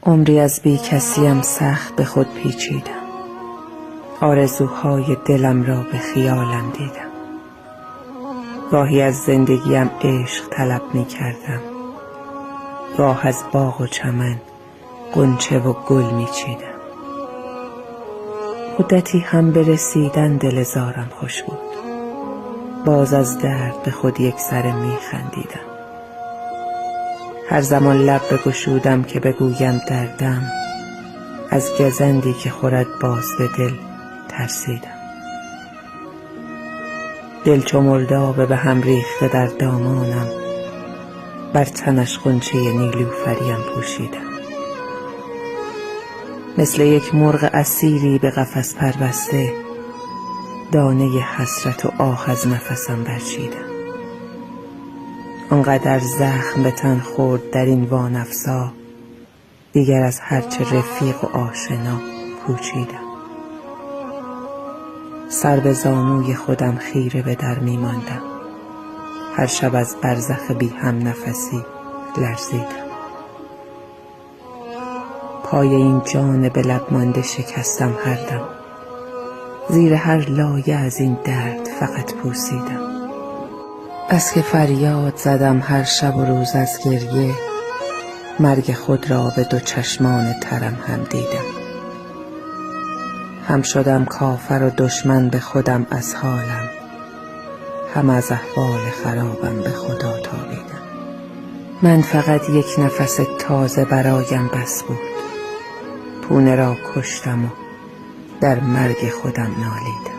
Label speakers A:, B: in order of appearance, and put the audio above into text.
A: عمری از بی کسیم سخت به خود پیچیدم، آرزوهای دلم را به خیالم دیدم. گاهی از زندگیم عشق طلب می کردم، گاه از باغ و چمن غنچه و گل می چیدم. مدتی هم به رسیدن دل زارم خوش بود، باز از درد به خود یک سره می خندیدم. هر زمان لب بگشودم که بگویم دردم، از گزندی که خورد باز به دل ترسیدم. دل چو مردابه به هم ریخته در دامانم، بر تنش غنچه نیلوفریم پوشیدم. مثل یک مرغ اسیری به قفس پربسته، دانه حسرت و آه از نفسم برچیدم. آنقدر زخم به تن خورد در این وانفسا، دیگر از هرچه رفیق و آشنا پوچیدم. سر به زانوی خودم خیره به در می ماندم، هر شب از برزخ بی هم نفسی لرزیدم. پای این جان به لب مانده شکستم هر دم، زیر هر لایه از این درد فقط پوسیدم. بس که فریاد زدم هر شب و روز از گریه، مرگ خود را به دو چشمان ترم هم دیدم. هم شدم کافر و دشمن به خودم از حالم، هم از احوال خرابم به خدا تابیدم. من فقط یک نفس تازه برایم بس بود، پونه را کشتم و در مرگ خودم نالیدم.